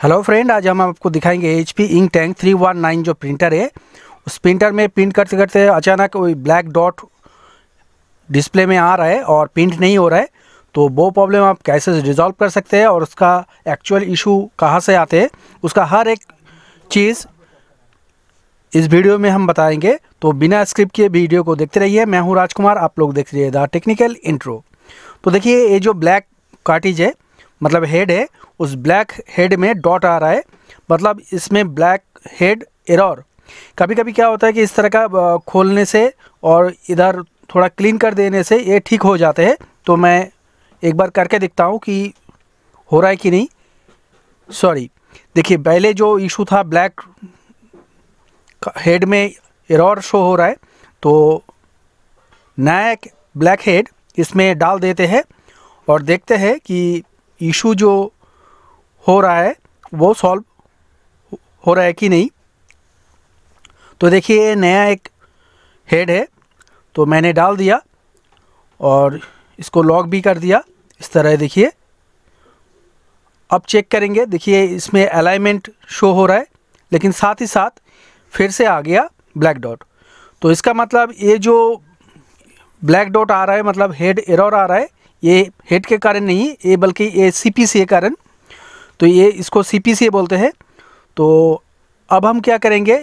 Hello friend, आज हम आपको दिखाएंगे HP इंक टैंक 319 जो प्रिंटर है। उस प्रिंटर में प्रिंट करते करते अचानक कोई ब्लैक डॉट डिस्प्ले में आ रहा है और प्रिंट नहीं हो रहा है। तो वो प्रॉब्लम आप कैसे रिजॉल्व कर सकते हैं और उसका एक्चुअल इशू कहाँ से आते हैं, उसका हर एक चीज़ इस वीडियो में हम बताएंगे। तो बिना स्क्रिप्ट के वीडियो को देखते रहिए। मैं हूँ राजकुमार, आप लोग देख रहिए द टेक्निकल इंट्रो। तो देखिए, ये जो ब्लैक कार्टिज है मतलब हेड है, उस ब्लैक हेड में डॉट आ रहा है, मतलब इसमें ब्लैक हेड एरर। कभी कभी क्या होता है कि इस तरह का खोलने से और इधर थोड़ा क्लीन कर देने से ये ठीक हो जाते हैं। तो मैं एक बार करके दिखता हूँ कि हो रहा है कि नहीं। सॉरी, देखिए पहले जो इशू था ब्लैक हेड में एरर शो हो रहा है, तो नया ब्लैक हेड इसमें डाल देते हैं और देखते हैं कि इशू जो हो रहा है वो सॉल्व हो रहा है कि नहीं। तो देखिए, ये नया एक हेड है, तो मैंने डाल दिया और इसको लॉक भी कर दिया इस तरह। देखिए, अब चेक करेंगे। देखिए, इसमें अलाइनमेंट शो हो रहा है, लेकिन साथ ही साथ फिर से आ गया ब्लैक डॉट। तो इसका मतलब ये जो ब्लैक डॉट आ रहा है मतलब हेड एरर आ रहा है, ये हेड के कारण नहीं, ये बल्कि ये CPC के कारण। तो ये इसको CPC बोलते हैं। तो अब हम क्या करेंगे,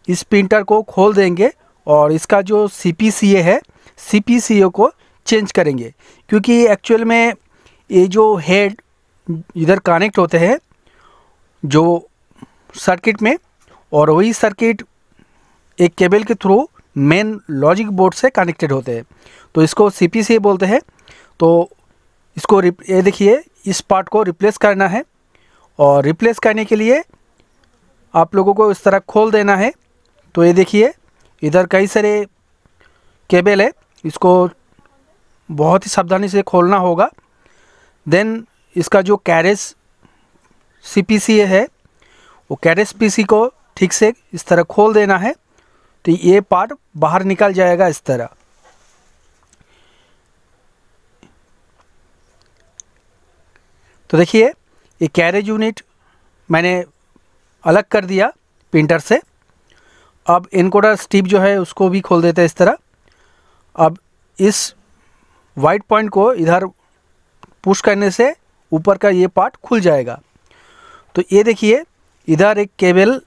इस प्रिंटर को खोल देंगे और इसका जो CPCA है, CPCA को चेंज करेंगे। क्योंकि एक्चुअल में ये जो हेड इधर कनेक्ट होते हैं जो सर्किट में, और वही सर्किट एक केबल के थ्रू मेन लॉजिक बोर्ड से कनेक्टेड होते हैं। तो इसको CPCA बोलते हैं। तो इसको ये देखिए, इस पार्ट को रिप्लेस करना है, और रिप्लेस करने के लिए आप लोगों को इस तरह खोल देना है। तो ये देखिए, इधर कई सारे केबल है, इसको बहुत ही सावधानी से खोलना होगा। देन इसका जो कैरेज CPCA है, वो कैरेज PC को ठीक से इस तरह खोल देना है। तो ये पार्ट बाहर निकल जाएगा इस तरह। तो देखिए, ये कैरेज यूनिट मैंने अलग कर दिया प्रिंटर से। अब इनकोडर स्ट्रिप जो है उसको भी खोल देते हैं इस तरह। अब इस वाइट पॉइंट को इधर पुश करने से ऊपर का ये पार्ट खुल जाएगा। तो ये देखिए, इधर एक केबल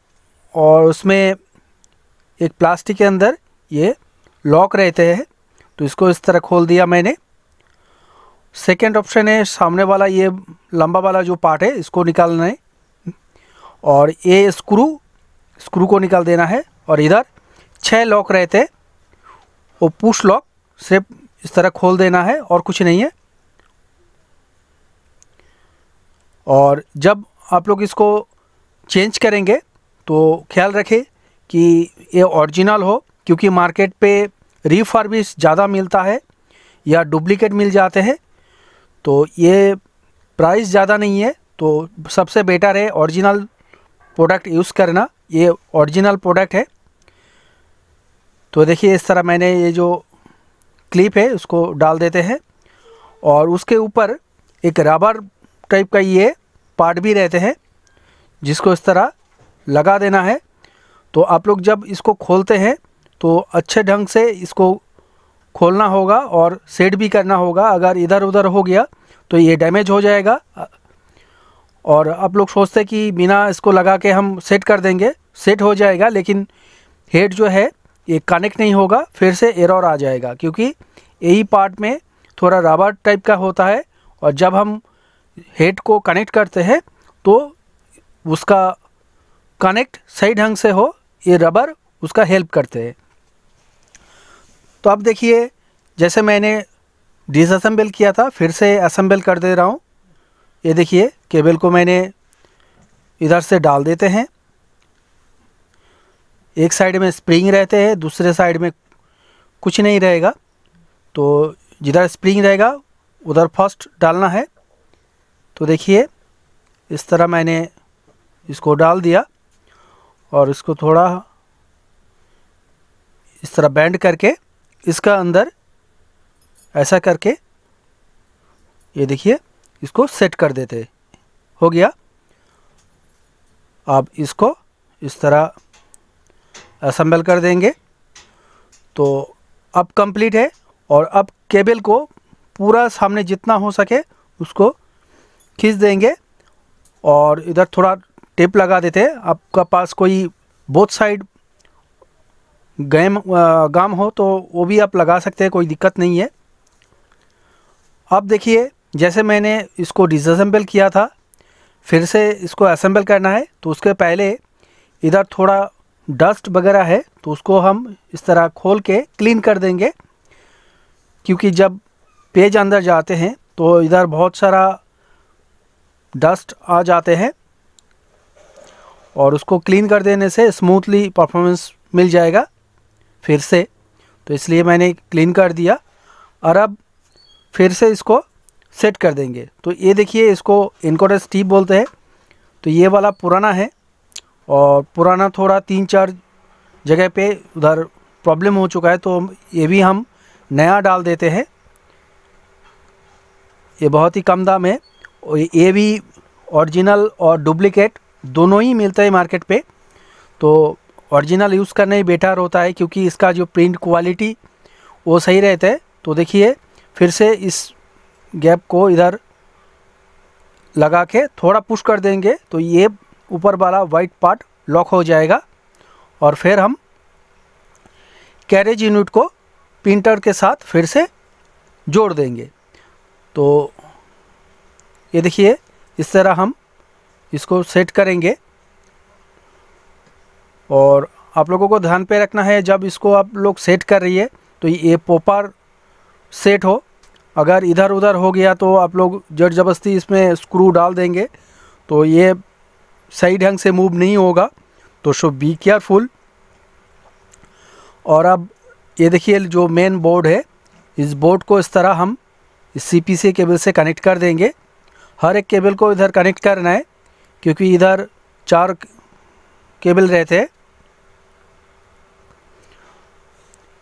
और उसमें एक प्लास्टिक के अंदर ये लॉक रहते हैं। तो इसको इस तरह खोल दिया मैंने। सेकेंड ऑप्शन है सामने वाला, ये लंबा वाला जो पार्ट है इसको निकालना है, और ये स्क्रू को निकाल देना है। और इधर 6 लॉक रहते हैं, वो पुश लॉक सिर्फ इस तरह खोल देना है और कुछ नहीं है। और जब आप लोग इसको चेंज करेंगे तो ख्याल रखें कि ये ओरिजिनल हो, क्योंकि मार्केट पे रिफर्बिश ज़्यादा मिलता है या डुप्लीकेट मिल जाते हैं। तो ये प्राइस ज़्यादा नहीं है, तो सबसे बेटर है ओरिजिनल प्रोडक्ट यूज़ करना। ये ओरिजिनल प्रोडक्ट है। तो देखिए, इस तरह मैंने ये जो क्लिप है उसको डाल देते हैं, और उसके ऊपर एक रबर टाइप का ये पार्ट भी रहते हैं जिसको इस तरह लगा देना है। तो आप लोग जब इसको खोलते हैं तो अच्छे ढंग से इसको खोलना होगा और सेट भी करना होगा। अगर इधर उधर हो गया तो ये डैमेज हो जाएगा। और आप लोग सोचते कि बिना इसको लगा के हम सेट कर देंगे, सेट हो जाएगा, लेकिन हेड जो है ये कनेक्ट नहीं होगा, फिर से एरर आ जाएगा। क्योंकि यही पार्ट में थोड़ा रबर टाइप का होता है, और जब हम हेड को कनेक्ट करते हैं तो उसका कनेक्ट सही ढंग से हो, ये रबर उसका हेल्प करते हैं। तो अब देखिए, जैसे मैंने डिसअसेंबल किया था फिर से असेंबल कर दे रहा हूँ। ये देखिए, केबल को मैंने इधर से डाल देते हैं। एक साइड में स्प्रिंग रहते हैं, दूसरे साइड में कुछ नहीं रहेगा। तो जिधर स्प्रिंग रहेगा उधर फर्स्ट डालना है। तो देखिए, इस तरह मैंने इसको डाल दिया और इसको थोड़ा इस तरह बेंड करके इसका अंदर ऐसा करके ये देखिए इसको सेट कर देते। हो गया। अब इसको इस तरह असेंबल कर देंगे। तो अब कंप्लीट है। और अब केबल को पूरा सामने जितना हो सके उसको खींच देंगे और इधर थोड़ा टेप लगा देते हैं। आपका पास कोई बोथ साइड गाम हो तो वो भी आप लगा सकते हैं, कोई दिक्कत नहीं है। अब देखिए जैसे मैंने इसको डिसअसेंबल किया था, फिर से इसको असेंबल करना है। तो उसके पहले इधर थोड़ा डस्ट वगैरह है तो उसको हम इस तरह खोल के क्लीन कर देंगे, क्योंकि जब पेज अंदर जाते हैं तो इधर बहुत सारा डस्ट आ जाते हैं और उसको क्लीन कर देने से स्मूथली परफॉर्मेंस मिल जाएगा फिर से। तो इसलिए मैंने क्लीन कर दिया और अब फिर से इसको सेट कर देंगे। तो ये देखिए इसको इनकोडर स्टीप बोलते हैं। तो ये वाला पुराना है और पुराना थोड़ा 3-4 जगह पे उधर प्रॉब्लम हो चुका है, तो ये भी हम नया डाल देते हैं। ये बहुत ही कम दाम है और ये भी ओरिजिनल और डुप्लीकेट दोनों ही मिलता है मार्केट पे। तो ओरिजिनल यूज़ करना ही बेटर होता है, क्योंकि इसका जो प्रिंट क्वालिटी वो सही रहता है। तो देखिए फिर से इस गैप को इधर लगा के थोड़ा पुश कर देंगे तो ये ऊपर वाला वाइट पार्ट लॉक हो जाएगा। और फिर हम कैरेज यूनिट को प्रिंटर के साथ फिर से जोड़ देंगे। तो ये देखिए इस तरह हम इसको सेट करेंगे। और आप लोगों को ध्यान पे रखना है, जब इसको आप लोग सेट कर रही है तो ये प्रॉपर सेट हो। अगर इधर उधर हो गया तो आप लोग जड़ ज़बरदस्ती इसमें स्क्रू डाल देंगे तो ये सही ढंग से मूव नहीं होगा। तो शुड बी केयरफुल। और अब ये देखिए जो मेन बोर्ड है, इस बोर्ड को इस तरह हम इस CPC केबल से कनेक्ट कर देंगे। हर एक केबल को इधर कनेक्ट करना है, क्योंकि इधर 4 केबल रहते हैं।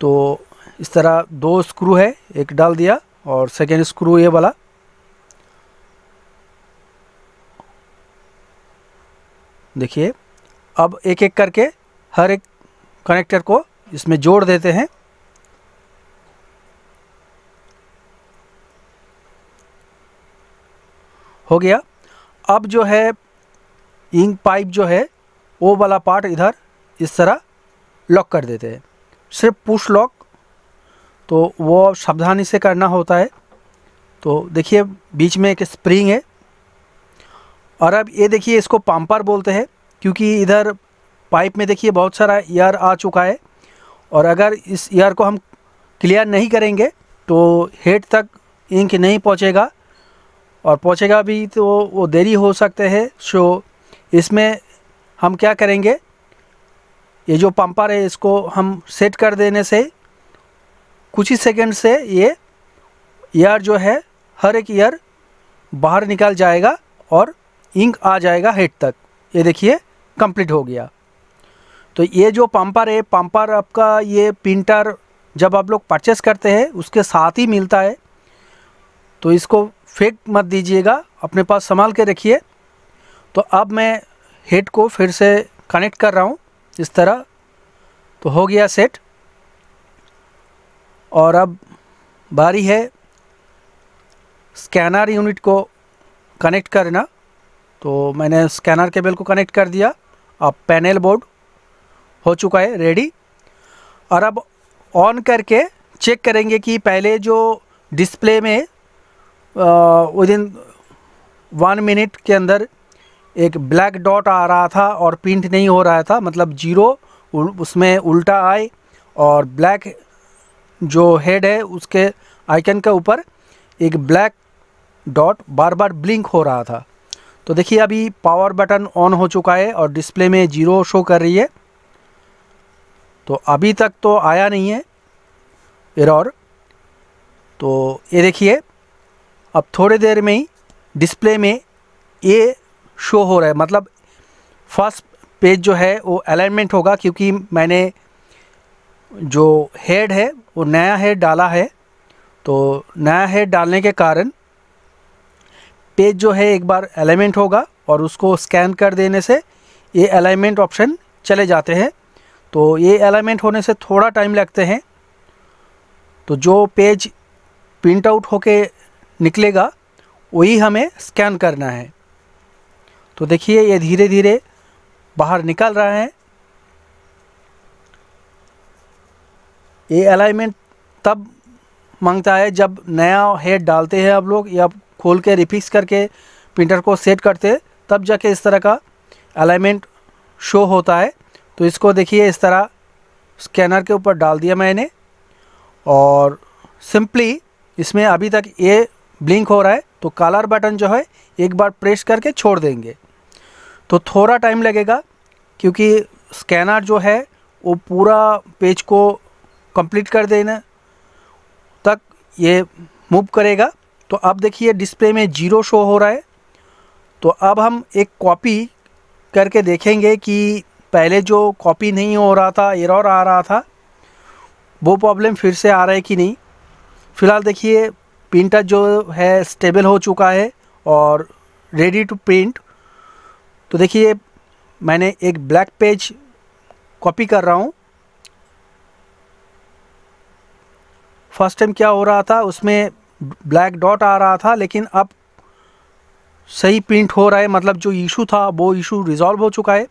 तो इस तरह 2 स्क्रू है, एक डाल दिया और सेकेंड स्क्रू ये वाला। देखिए अब एक एक करके हर एक कनेक्टर को इसमें जोड़ देते हैं। हो गया। अब जो है इंक पाइप जो है वो वाला पार्ट इधर इस तरह लॉक कर देते हैं, सिर्फ पुश लॉक। तो वो सावधानी से करना होता है। तो देखिए बीच में एक स्प्रिंग है। और अब ये देखिए इसको पंपर बोलते हैं, क्योंकि इधर पाइप में देखिए बहुत सारा एयर आ चुका है और अगर इस एयर को हम क्लियर नहीं करेंगे तो हेड तक इंक नहीं पहुंचेगा और पहुंचेगा भी तो वो देरी हो सकते हैं। सो इसमें हम क्या करेंगे, ये जो पंपर है इसको हम सेट कर देने से कुछ ही सेकंड से ये एयर जो है हर एक एयर बाहर निकल जाएगा और इंक आ जाएगा हेड तक। ये देखिए कंप्लीट हो गया। तो ये जो पंपर है, पंपर आपका ये प्रिंटर जब आप लोग परचेस करते हैं उसके साथ ही मिलता है, तो इसको फेंक मत दीजिएगा, अपने पास संभाल के रखिए। तो अब मैं हेड को फिर से कनेक्ट कर रहा हूँ इस तरह। तो हो गया सेट। और अब बारी है स्कैनर यूनिट को कनेक्ट करना। तो मैंने स्कैनर केबल को कनेक्ट कर दिया। अब पैनल बोर्ड हो चुका है रेडी। और अब ऑन करके चेक करेंगे कि पहले जो डिस्प्ले में विदिन 1 मिनट के अंदर एक ब्लैक डॉट आ रहा था और प्रिंट नहीं हो रहा था, मतलब 0 उसमें उल्टा आए और ब्लैक जो हेड है उसके आइकन के ऊपर एक ब्लैक डॉट बार बार ब्लिंक हो रहा था। तो देखिए अभी पावर बटन ऑन हो चुका है और डिस्प्ले में 0 शो कर रही है। तो अभी तक तो आया नहीं है एरर। तो ये देखिए अब थोड़ी देर में ही डिस्प्ले में ये शो हो रहा है, मतलब फर्स्ट पेज जो है वो अलाइनमेंट होगा, क्योंकि मैंने जो हेड है वो नया हेड डाला है। तो नया हेड डालने के कारण पेज जो है एक बार अलाइनमेंट होगा और उसको स्कैन कर देने से ये अलाइनमेंट ऑप्शन चले जाते हैं। तो ये अलाइनमेंट होने से थोड़ा टाइम लगते हैं। तो जो पेज प्रिंट आउट होके निकलेगा वही हमें स्कैन करना है। तो देखिए ये धीरे धीरे बाहर निकल रहा है। ये अलाइनमेंट तब मांगता है जब नया हेड डालते हैं आप लोग, या खोल के रिफिक्स करके प्रिंटर को सेट करते हैं, तब जाके इस तरह का अलाइनमेंट शो होता है। तो इसको देखिए इस तरह स्कैनर के ऊपर डाल दिया मैंने, और सिंपली इसमें अभी तक ये ब्लिंक हो रहा है, तो कलर बटन जो है एक बार प्रेस करके छोड़ देंगे। तो थोड़ा टाइम लगेगा क्योंकि स्कैनर जो है वो पूरा पेज को कंप्लीट कर देने तक ये मूव करेगा। तो अब देखिए डिस्प्ले में 0 शो हो रहा है। तो अब हम एक कॉपी करके देखेंगे कि पहले जो कॉपी नहीं हो रहा था, एरर आ रहा था, वो प्रॉब्लम फिर से आ रहा है कि नहीं। फ़िलहाल देखिए प्रिंटर जो है स्टेबल हो चुका है और रेडी टू प्रिंट। तो देखिए मैंने एक ब्लैक पेज कॉपी कर रहा हूँ। फर्स्ट टाइम क्या हो रहा था, उसमें ब्लैक डॉट आ रहा था, लेकिन अब सही प्रिंट हो रहा है, मतलब जो इशू था वो इशू रिज़ॉल्व हो चुका है।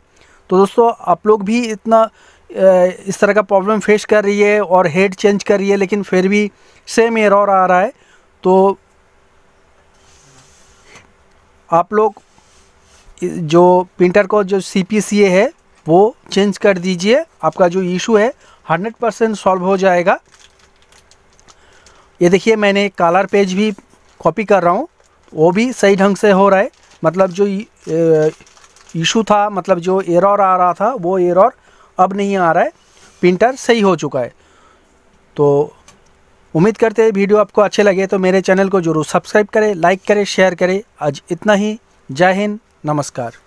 तो दोस्तों आप लोग भी इतना इस तरह का प्रॉब्लम फेस कर रही है और हेड चेंज कर रही है, लेकिन फिर भी सेम एरर आ रहा है, तो आप लोग जो प्रिंटर को जो CPCA है वो चेंज कर दीजिए। आपका जो इशू है 100% सॉल्व हो जाएगा। ये देखिए मैंने कलर पेज भी कॉपी कर रहा हूँ, वो भी सही ढंग से हो रहा है। मतलब जो इशू था, मतलब जो एरर आ रहा था, वो एरर अब नहीं आ रहा है, प्रिंटर सही हो चुका है। तो उम्मीद करते हैं वीडियो आपको अच्छे लगे तो मेरे चैनल को जरूर सब्सक्राइब करें, लाइक करें, शेयर करें। आज इतना ही। जय हिंद, नमस्कार।